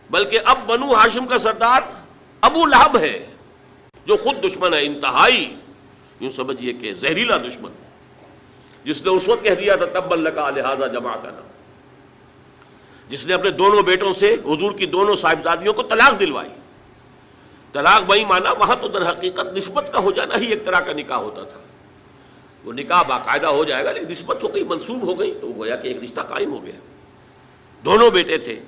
بلکہ اب بنو ہاشم کا سردار ابو لہب ہے جو خود دشمن ہے انتہائی، یوں سمجھیے کہ زہریلا دشمن، جس نے اس وقت کہہ دیا تھا تبا لک لہذا جمعتنا، جس نے اپنے دونوں بیٹوں سے حضور کی دونوں صاحبزادیوں کو طلاق دلوائی۔ طلاق بھائی مانا وہاں تو در حقیقت نسبت کا ہو جانا ہی ایک طرح کا نکاح ہوتا تھا، وہ نکاح باقاعدہ ہو جائے گا، لیکن نسبت ہو گئی، منسوب ہو گئی، تو گویا کہ ایک رشتہ قائم ہو گیا۔ دونوں بیٹے تھے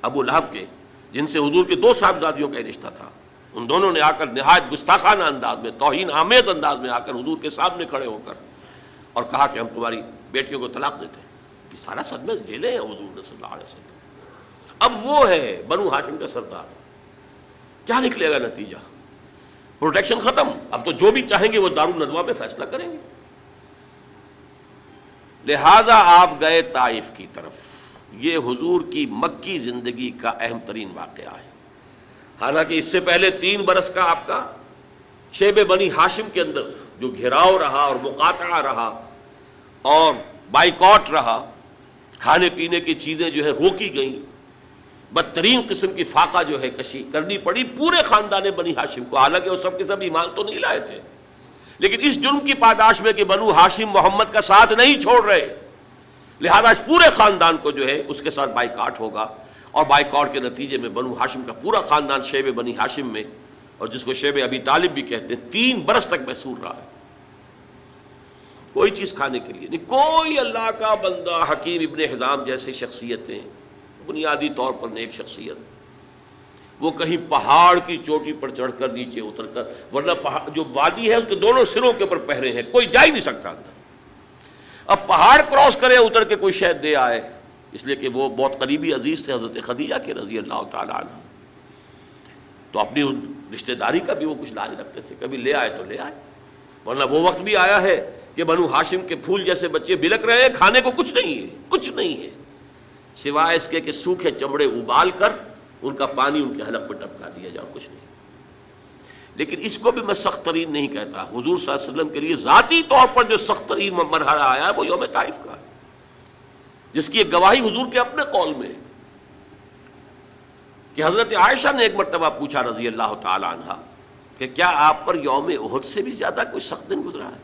ابو لہب کے، جن سے حضور کے دو صاحبزادیوں کا رشتہ تھا، ان دونوں نے آ کر نہایت گستاخانہ انداز میں، توہین آمیز انداز میں آ کر حضور کے سامنے کھڑے ہو کر اور کہا کہ ہم تمہاری بیٹیوں کو طلاق دیتے ہیں۔ یہ سارا صدمہ جھیلے ہیں حضور صلی اللہ علیہ وسلم۔ اب وہ ہے بنو ہاشم کا سردار، کیا نکلے گا نتیجہ؟ پروٹیکشن ختم، اب تو جو بھی چاہیں گے وہ دارالندوہ میں فیصلہ کریں گے۔ لہذا آپ گئے طائف کی طرف۔ یہ حضور کی مکی زندگی کا اہم ترین واقعہ ہے، حالانکہ اس سے پہلے 3 برس کا آپ کا شیب بنی ہاشم کے اندر جو گھیراؤ رہا اور مقاطعہ رہا اور بائیکاٹ رہا، کھانے پینے کی چیزیں جو ہے روکی گئیں، بدترین قسم کی فاقہ جو ہے کشی کرنی پڑی پورے خاندان بنی ہاشم کو، حالانکہ وہ سب کے سب ایمان تو نہیں لائے تھے، لیکن اس جرم کی پاداش میں کہ بنو ہاشم محمد کا ساتھ نہیں چھوڑ رہے، لہذا اس پورے خاندان کو جو ہے اس کے ساتھ بائیکاٹ ہوگا، اور بائیکاٹ کے نتیجے میں بنو ہاشم کا پورا خاندان شیب بنی ہاشم میں، اور جس کو شیب ابی طالب بھی کہتے ہیں، 3 برس تک محصور رہا ہے، کوئی چیز کھانے کے لیے نہیں۔ کوئی اللہ کا بندہ حکیم ابن حزام جیسی شخصیتیں، بنیادی طور پر نیک شخصیت، وہ کہیں پہاڑ کی چوٹی پر چڑھ کر نیچے اتر کر، ورنہ جو وادی ہے اس کے دونوں سروں کے اوپر پہرے ہیں، کوئی جا ہی نہیں سکتا اندر، اب پہاڑ کراس کرے اتر کے کوئی شہد دے آئے، اس لیے کہ وہ بہت قریبی عزیز تھے حضرت خدیجہ کے رضی اللہ تعالیٰ عنہ، تو اپنی رشتہ داری کا بھی وہ کچھ لاج رکھتے تھے، کبھی لے آئے تو لے آئے، ورنہ وہ وقت بھی آیا ہے کہ بنو ہاشم کے پھول جیسے بچے بلک رہے ہیں، کھانے کو کچھ نہیں ہے، کچھ نہیں ہے سوائے اس کے کہ سوکھے چمڑے ابال کر ان کا پانی ان کے حلق پر ٹپکا دیا جائے، اور کچھ نہیں۔ لیکن اس کو بھی میں سخت ترین نہیں کہتا، حضور صلی اللہ علیہ وسلم کے لیے ذاتی طور پر جو سخت ترین مرحلہ آیا ہے وہ یوم طائف کا ہے، جس کی ایک گواہی حضور کے اپنے قول میں ہے کہ حضرت عائشہ نے ایک مرتبہ پوچھا رضی اللہ تعالی عنہا کہ کیا آپ پر یوم احد سے بھی زیادہ کوئی سخت دن گزرا ہے؟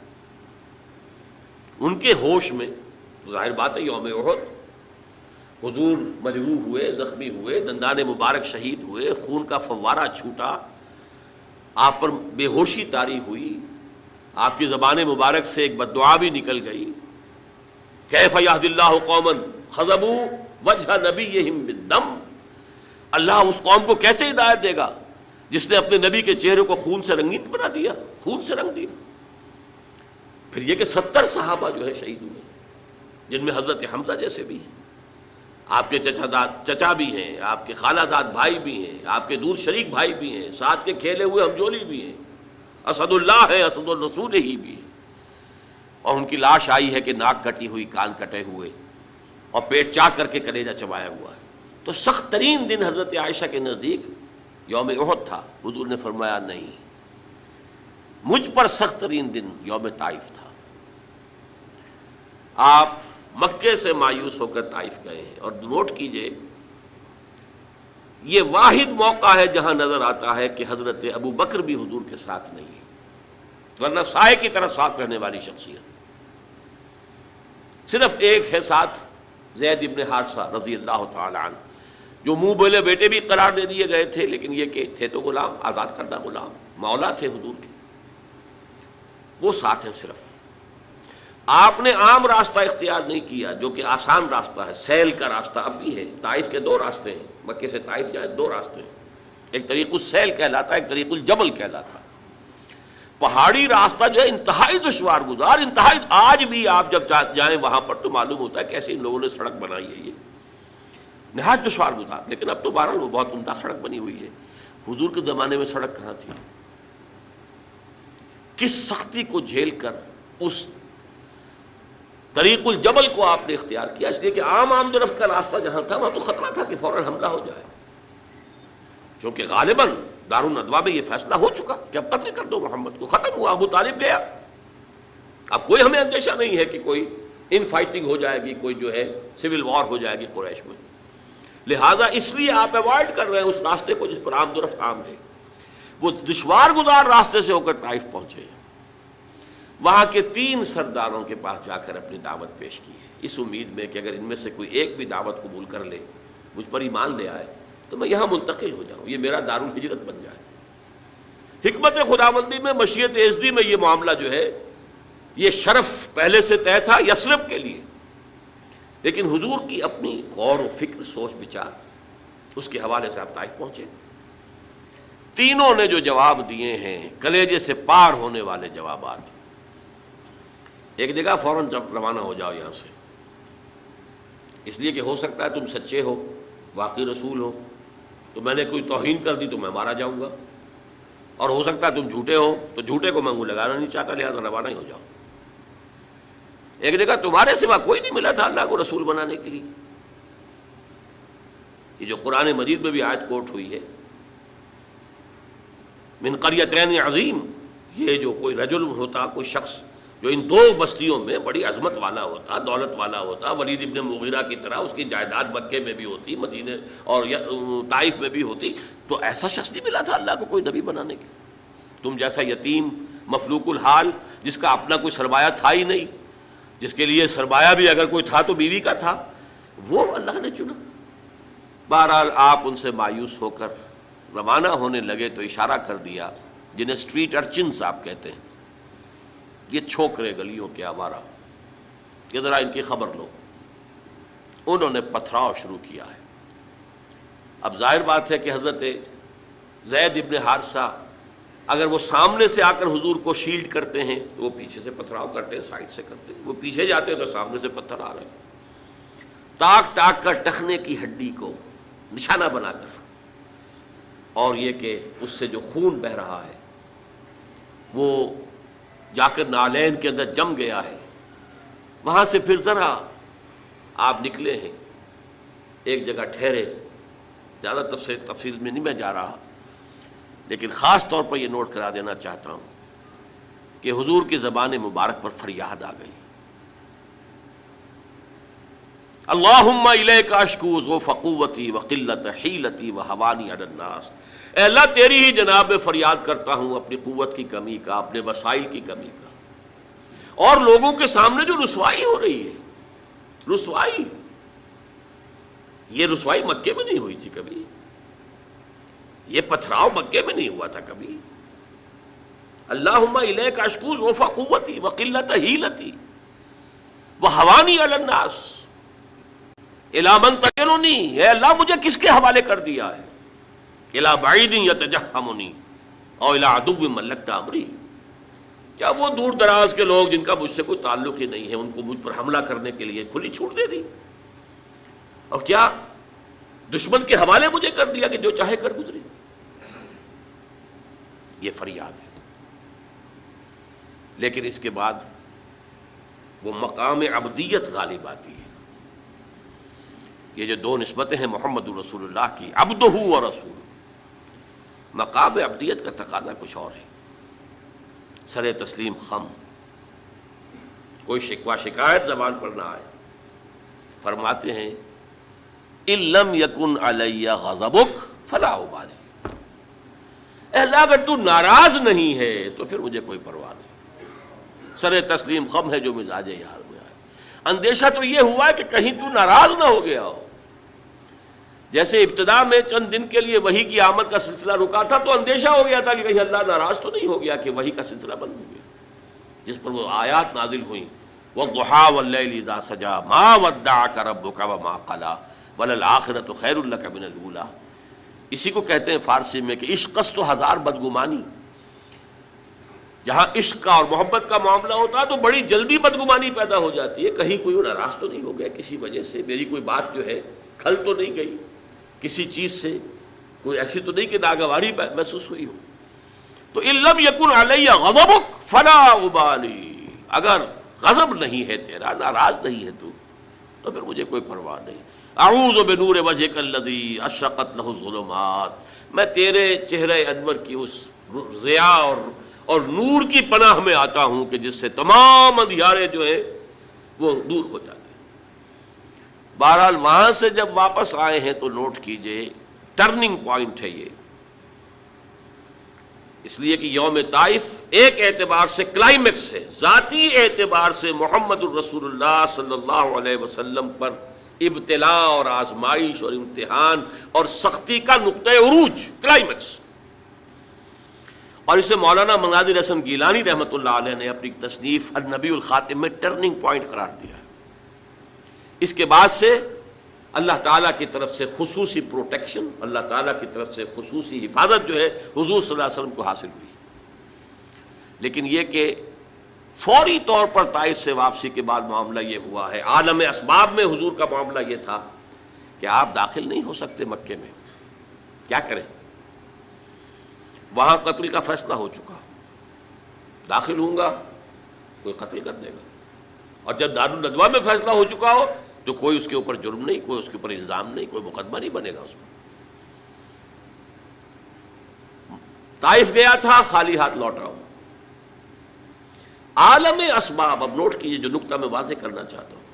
ان کے ہوش میں ظاہر بات ہے یوم احد حضور مجروح ہوئے، زخمی ہوئے، دندان مبارک شہید ہوئے، خون کا فوارہ چھوٹا، آپ پر بے ہوشی طاری ہوئی، آپ کی زبان مبارک سے ایک بد دعا بھی نکل گئی، کیف یہد اللہ قوما خضبوا وجہ نبیہم بالدم، اللہ اس قوم کو کیسے ہدایت دے گا جس نے اپنے نبی کے چہرے کو خون سے رنگین بنا دیا، خون سے رنگ دیا۔ پھر یہ کہ 70 صحابہ جو ہے شہید ہوئے، جن میں حضرت حمزہ جیسے بھی ہیں، آپ کے چچا بھی ہیں، آپ کے خالہ زاد بھائی بھی ہیں، آپ کے دور شریک بھائی بھی ہیں، ساتھ کے کھیلے ہوئے ہمجولی بھی ہیں، اسد اللہ ہے، اسد الرسول ہی بھی ہے، اور ان کی لاش آئی ہے کہ ناک کٹی ہوئی، کان کٹے ہوئے، اور پیٹ چاک کر کے کلیجہ چبایا ہوا ہے۔ تو سخت ترین دن حضرت عائشہ کے نزدیک یوم احد تھا، حضور نے فرمایا نہیں، مجھ پر سخت ترین دن یوم طائف تھا۔ آپ مکے سے مایوس ہو کر طائف گئے ہیں، اور نوٹ کیجئے یہ واحد موقع ہے جہاں نظر آتا ہے کہ حضرت ابو بکر بھی حضور کے ساتھ نہیں ہے، ورنہ سائے کی طرح ساتھ رہنے والی شخصیت۔ صرف ایک ہے ساتھ، زید ابن حارثہ رضی اللہ تعالی عنہ، جو منہ بولے بیٹے بھی قرار دے دیے گئے تھے، لیکن یہ کہ تھے تو غلام، آزاد کردہ غلام، مولا تھے حضور کے، وہ ساتھ ہیں صرف۔ آپ نے عام راستہ اختیار نہیں کیا جو کہ آسان راستہ ہے، سیل کا راستہ اب بھی ہے، طائف کے 2 راستے ہیں، مکے سے طائف جائے 2 راستے ہیں، ایک طریق السیل کہلاتا ہے، ایک طریق الجبل کہلاتا ہے۔ پہاڑی راستہ جو ہے انتہائی دشوار گزار، انتہائی، آج بھی آپ جب جائیں وہاں پر تو معلوم ہوتا ہے کیسے ان لوگوں نے سڑک بنائی ہے، یہ نہایت دشوار گزار، لیکن اب تو بہرحال وہ بہت عمدہ سڑک بنی ہوئی ہے۔ حضور کے زمانے میں سڑک کہاں تھی؟ کس سختی کو جھیل کر اس طریق الجبل کو آپ نے اختیار کیا، اس لیے کہ عام درفت کا راستہ جہاں تھا وہاں تو خطرہ تھا کہ فوراً حملہ ہو جائے، کیونکہ غالباً دارالندوہ میں یہ فیصلہ ہو چکا کہ اب قتل کر دو محمد کو، ختم ہوا، ابو طالب گیا، اب کوئی ہمیں اندیشہ نہیں ہے کہ کوئی ان فائٹنگ ہو جائے گی، کوئی جو ہے سول وار ہو جائے گی قریش میں۔ لہٰذا اس لیے آپ ایوائڈ کر رہے ہیں اس راستے کو جس پر آمد و رفت عام ہے. وہ دشوار گزار راستے سے ہو کر طائف پہنچے, وہاں کے 3 سرداروں کے پاس جا کر اپنی دعوت پیش کی ہے, اس امید میں کہ اگر ان میں سے کوئی ایک بھی دعوت قبول کر لے, مجھ پر ایمان لے آئے, تو میں یہاں منتقل ہو جاؤں, یہ میرا دارالہجرت بن جائے. حکمت خداوندی میں, مشیت ازدی میں یہ معاملہ جو ہے, یہ شرف پہلے سے طے تھا یثرب کے لیے, لیکن حضور کی اپنی غور و فکر, سوچ بچار, اس کے حوالے سے آپ طائف پہنچے. تینوں نے جو جواب دیے ہیں کلیجے سے پار ہونے والے جوابات. ایک جگہ فوراً روانہ ہو جاؤ یہاں سے, اس لیے کہ ہو سکتا ہے تم سچے ہو, واقعی رسول ہو, تو میں نے کوئی توہین کر دی تو میں مارا جاؤں گا, اور ہو سکتا ہے تم جھوٹے ہو تو جھوٹے کو میں منہ لگانا نہیں چاہتا, لہٰذا روانہ ہی ہو جاؤ. ایک جگہ تمہارے سوا کوئی نہیں ملا تھا اللہ کو رسول بنانے کے لیے, یہ جو قرآن مجید میں بھی آیت کوٹ ہوئی ہے, من قریتین عظیم, یہ جو کوئی رجل ہوتا, کوئی شخص جو ان 2 بستیوں میں بڑی عظمت والا ہوتا, دولت والا ہوتا, ولید ابن مغیرہ کی طرح اس کی جائیداد مکے میں بھی ہوتی, مدینے اور طائف میں بھی ہوتی, تو ایسا شخص نہیں ملا تھا اللہ کو کوئی نبی بنانے کے. تم جیسا یتیم مفلوق الحال, جس کا اپنا کوئی سرمایہ تھا ہی نہیں, جس کے لیے سرمایہ بھی اگر کوئی تھا تو بیوی کا تھا, وہ اللہ نے چنا. بہرحال آپ ان سے مایوس ہو کر روانہ ہونے لگے تو اشارہ کر دیا, جنہیں اسٹریٹ ارچنز آپ کہتے ہیں, یہ چھوکرے گلیوں کے آوارہ, یہ ذرا ان کی خبر لو. انہوں نے پتھراؤ شروع کیا ہے. اب ظاہر بات ہے کہ حضرت زید ابن حارثہ اگر وہ سامنے سے آ کر حضور کو شیلڈ کرتے ہیں تو وہ پیچھے سے پتھراؤ کرتے ہیں, سائڈ سے کرتے ہیں. وہ پیچھے جاتے ہیں تو سامنے سے پتھر آ رہے ہیں, تاک تاک کر ٹخنے کی ہڈی کو نشانہ بنا کر, اور یہ کہ اس سے جو خون بہہ رہا ہے وہ جا کر نالین کے اندر جم گیا ہے. وہاں سے پھر ذرا آپ نکلے ہیں, ایک جگہ ٹھہرے, زیادہ تفصیل میں نہیں میں جا رہا, لیکن خاص طور پر یہ نوٹ کرا دینا چاہتا ہوں کہ حضور کی زبان مبارک پر فریاد آ گئی, اللہم الیک اشکو ضعف قوتی وقلت حیلتی وہوانی علی الناس. اے اللہ تیری ہی جناب میں فریاد کرتا ہوں اپنی قوت کی کمی کا, اپنے وسائل کی کمی کا, اور لوگوں کے سامنے جو رسوائی ہو رہی ہے, رسوائی, یہ رسوائی مکے میں نہیں ہوئی تھی کبھی, یہ پتھراؤ مکے میں نہیں ہوا تھا کبھی. اللہم الیک اشکو ضعف قوتی وقلت حیلتی وہوانی علی الناس الی من تکلنی. اے اللہ مجھے کس کے حوالے کر دیا ہے, الی بعید یتجہمنی او الی عدو ملکت امری. کیا وہ دور دراز کے لوگ جن کا مجھ سے کوئی تعلق ہی نہیں ہے, ان کو مجھ پر حملہ کرنے کے لیے کھلی چھوٹ دے دی, اور کیا دشمن کے حوالے مجھے کر دیا کہ جو چاہے کر گزری. یہ فریاد ہے. لیکن اس کے بعد وہ مقام عبدیت غالب آتی ہے. یہ جو 2 نسبتیں ہیں محمد رسول اللہ کی, عبدہ و رسول, مقام عبدیت کا تقاضا کچھ اور ہے. سر تسلیم خم, کوئی شکوہ شکایت زبان پر نہ آئے. فرماتے ہیں ان لم یکن علی غضبک فلا ابالی. اے اللہ اگر تو ناراض نہیں ہے تو پھر مجھے کوئی پرواہ نہیں. سر تسلیم خم ہے جو مزاج یار میں آئے. اندیشہ تو یہ ہوا ہے کہ کہیں تو ناراض نہ ہو گیا ہو. جیسے ابتدا میں چند دن کے لیے وحی کی آمد کا سلسلہ رکا تھا تو اندیشہ ہو گیا تھا کہ کہیں اللہ ناراض تو نہیں ہو گیا کہ وحی کا سلسلہ بند ہو گیا, جس پر وہ آیات نازل ہوئیں, والضحیٰ واللیل اذا سجا ما ودعک ربک وما قلی وللآخرۃ خیر لک من الاولی. اسی کو کہتے ہیں فارسی میں کہ عشق است و ہزار بدگمانی. جہاں عشق کا اور محبت کا معاملہ ہوتا ہے تو بڑی جلدی بدگمانی پیدا ہو جاتی ہے, کہیں کوئی ناراض تو نہیں ہو گیا کسی وجہ سے, میری کوئی بات جو ہے کھل تو نہیں گئی, کسی چیز سے کوئی ایسی تو نہیں کہ ناگواری محسوس ہوئی ہو. تو ان لم یکن علی غضبک فلا ابالی, اگر غضب نہیں ہے تیرا, ناراض نہیں ہے تو پھر مجھے کوئی پرواہ نہیں. اعوذ بنور وجهک الذی اشرقت له الظلمات, میں تیرے چہرے انور کی اس ضیاء اور نور کی پناہ میں آتا ہوں کہ جس سے تمام اندھیارے جو ہیں وہ دور ہو جاتے ہیں. بہرحال وہاں سے جب واپس آئے ہیں تو نوٹ کیجئے ٹرننگ پوائنٹ ہے یہ، اس لیے کہ یوم طائف ایک اعتبار سے کلائمیکس ہے، ذاتی اعتبار سے محمد الرسول اللہ صلی اللہ علیہ وسلم پر ابتلاء اور آزمائش اور امتحان اور سختی کا نقطۂ عروج، کلائمیکس۔ اور اسے مولانا مناظر حسن گیلانی رحمۃ اللہ علیہ نے اپنی تصنیف النبی الخاتم میں ٹرننگ پوائنٹ قرار دیا ہے۔ اس کے بعد سے اللہ تعالیٰ کی طرف سے خصوصی پروٹیکشن، اللہ تعالیٰ کی طرف سے خصوصی حفاظت جو ہے حضور صلی اللہ علیہ وسلم کو حاصل ہوئی۔ لیکن یہ کہ فوری طور پر طائف سے واپسی کے بعد معاملہ یہ ہوا ہے، عالم اسباب میں حضور کا معاملہ یہ تھا کہ آپ داخل نہیں ہو سکتے مکے میں، کیا کریں؟ وہاں قتل کا فیصلہ ہو چکا، داخل ہوں گا کوئی قتل کر دے گا، اور جب دارالندوا میں فیصلہ ہو چکا ہو تو کوئی اس کے اوپر جرم نہیں، کوئی اس کے اوپر الزام نہیں، کوئی مقدمہ نہیں بنے گا اس میں۔ طائف گیا تھا، خالی ہاتھ لوٹ رہا ہوں۔ عالم اسباب، اب نوٹ کیجئے جو نقطہ میں واضح کرنا چاہتا ہوں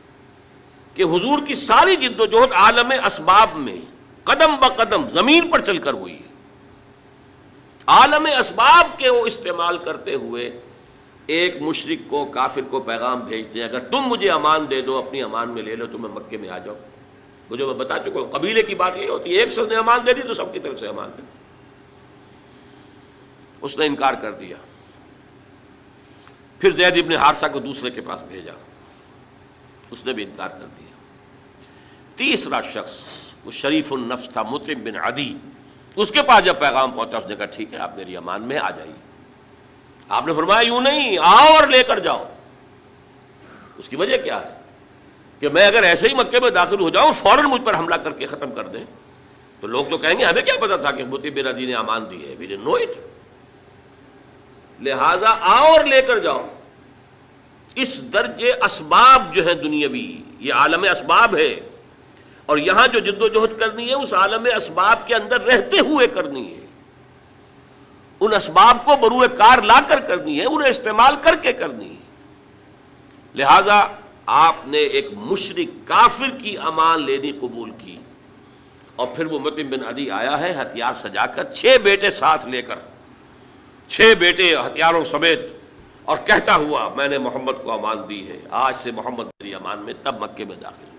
کہ حضور کی ساری جد و جہد عالم اسباب میں قدم بقدم زمین پر چل کر ہوئی ہے۔ عالم اسباب کے وہ استعمال کرتے ہوئے ایک مشرک کو، کافر کو پیغام بھیجتے ہیں، اگر تم مجھے امان دے دو، اپنی امان میں لے لو تو میں مکے میں آ جاؤں۔ وہ جو میں بتا چکا ہوں، قبیلے کی بات یہ ہوتی ہے، ایک شخص نے امان دے دی تو سب کی طرف سے امان دے دی۔ اس نے انکار کر دیا، پھر زید ابن حارثہ کو دوسرے کے پاس بھیجا، اس نے بھی انکار کر دیا۔ تیسرا شخص وہ شریف النفس تھا، مطعم بن عدی، اس کے پاس جب پیغام پہنچا اس نے کہا ٹھیک ہے آپ میری امان میں آ جائیے۔ آپ نے فرمایا یوں نہیں، آؤ اور لے کر جاؤ۔ اس کی وجہ کیا ہے کہ میں اگر ایسے ہی مکے میں داخل ہو جاؤں، فوراً مجھ پر حملہ کر کے ختم کر دیں تو لوگ تو کہیں گے ہمیں کیا پتا تھا کہ مطعم بن عدی نے امان دی ہے، وی ڈڈنٹ نو اٹ۔ لہذا آؤ اور لے کر جاؤ۔ اس درجے اسباب جو ہے دنیاوی، یہ عالم اسباب ہے، اور یہاں جو جد و جہد کرنی ہے اس عالم اسباب کے اندر رہتے ہوئے کرنی ہے، ان اسباب کو بروئے کار لا کر کرنی ہے، انہیں استعمال کر کے کرنی ہے۔ لہذا آپ نے ایک مشرک کافر کی امان لینی قبول کی، اور پھر وہ مطعم بن عدی آیا ہے ہتھیار سجا کر، 6 بیٹے ساتھ لے کر، 6 بیٹے ہتھیاروں سمیت، اور کہتا ہوا میں نے محمد کو امان دی ہے، آج سے محمد میری امان میں، تب مکے میں داخل۔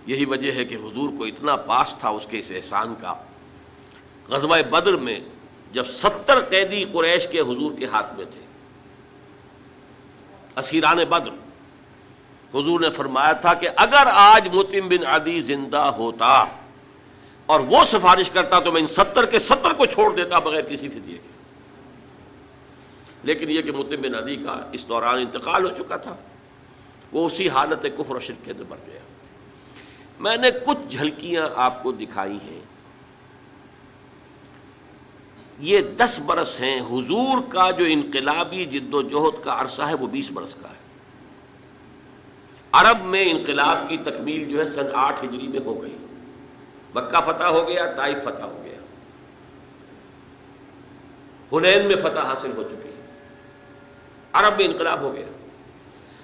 یہی وجہ ہے کہ حضور کو اتنا پاس تھا اس کے اس احسان کا۔ غزوہ بدر میں جب 70 قیدی قریش کے حضور کے ہاتھ میں تھے، اسیران بدر، حضور نے فرمایا تھا کہ اگر آج مطعم بن عدی زندہ ہوتا اور وہ سفارش کرتا تو میں ان 70 کے 70 کو چھوڑ دیتا بغیر کسی فدیے کے۔ لیکن یہ کہ مطعم بن عدی کا اس دوران انتقال ہو چکا تھا، وہ اسی حالت کفر و شرک کے اندر مر گیا۔ میں نے کچھ جھلکیاں آپ کو دکھائی ہیں، یہ 10 برس ہیں۔ حضور کا جو انقلابی جد و جہد کا عرصہ ہے وہ 20 برس کا ہے۔ عرب میں انقلاب کی تکمیل جو ہے سن 8 ہجری میں ہو گئی، مکہ فتح ہو گیا، طائف فتح ہو گیا، حنین میں فتح حاصل ہو چکی ہے، عرب میں انقلاب ہو گیا۔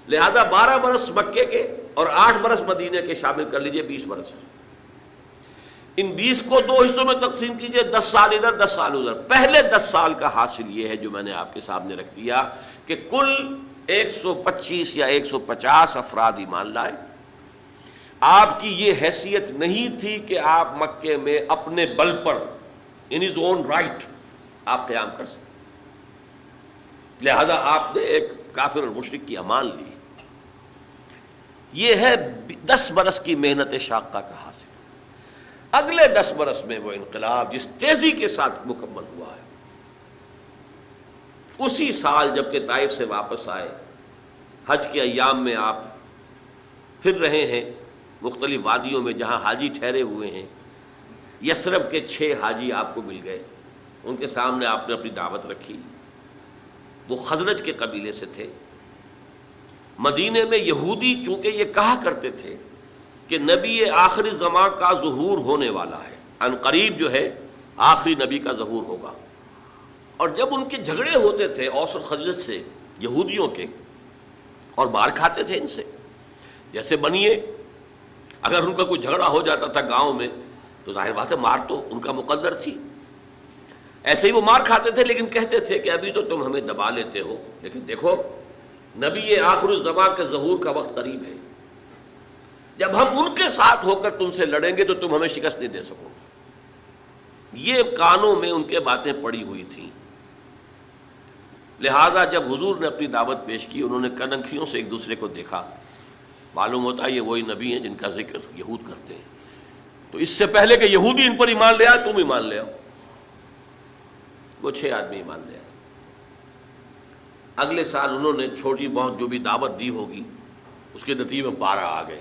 لہذا 12 برس مکے کے اور 8 برس مدینے کے شامل کر لیجئے، 20 برس ہے۔ ان 20 کو 2 حصوں میں تقسیم کیجئے، 10 سال ادھر 10 سال ادھر۔ پہلے 10 سال کا حاصل یہ ہے جو میں نے آپ کے سامنے رکھ دیا کہ کل 125 یا 150 افراد ایمان لائے۔ آپ کی یہ حیثیت نہیں تھی کہ آپ مکے میں اپنے بل پر ان ہز اون رائٹ آپ قیام کر سکیں، لہذا آپ نے ایک کافر اور مشرک کی امان لی۔ یہ ہے 10 برس کی محنت شاقہ کا حاصل۔ اگلے 10 برس میں وہ انقلاب جس تیزی کے ساتھ مکمل ہوا ہے، اسی سال جب کہ طائف سے واپس آئے، حج کے ایام میں آپ پھر رہے ہیں مختلف وادیوں میں جہاں حاجی ٹھہرے ہوئے ہیں۔ یثرب کے 6 حاجی آپ کو مل گئے، ان کے سامنے آپ نے اپنی دعوت رکھی۔ وہ خزرج کے قبیلے سے تھے۔ مدینے میں یہودی چونکہ یہ کہا کرتے تھے کہ نبی آخری زمان کا ظہور ہونے والا ہے، ان قریب جو ہے آخری نبی کا ظہور ہوگا، اور جب ان کے جھگڑے ہوتے تھے اوس اور خزرج سے، یہودیوں کے، اور مار کھاتے تھے ان سے، جیسے بنیے، اگر ان کا کوئی جھگڑا ہو جاتا تھا گاؤں میں تو ظاہر بات ہے مار تو ان کا مقدر تھی، ایسے ہی وہ مار کھاتے تھے، لیکن کہتے تھے کہ ابھی تو تم ہمیں دبا لیتے ہو، لیکن دیکھو نبی آخر الزمان کے ظہور کا وقت قریب ہے، جب ہم ان کے ساتھ ہو کر تم سے لڑیں گے تو تم ہمیں شکست نہیں دے سکو گے۔ یہ کانوں میں ان کے باتیں پڑی ہوئی تھیں، لہذا جب حضور نے اپنی دعوت پیش کی، انہوں نے کنکھیوں سے ایک دوسرے کو دیکھا، معلوم ہوتا ہے یہ وہی نبی ہیں جن کا ذکر یہود کرتے ہیں، تو اس سے پہلے کہ یہودی ان پر ایمان لے آئے تم ایمان لے آؤ۔ وہ 6 آدمی ایمان لے آئے۔ اگلے سال انہوں نے چھوٹی بہت جو بھی دعوت دی ہوگی اس کے نتیجے میں 12 آ گئے۔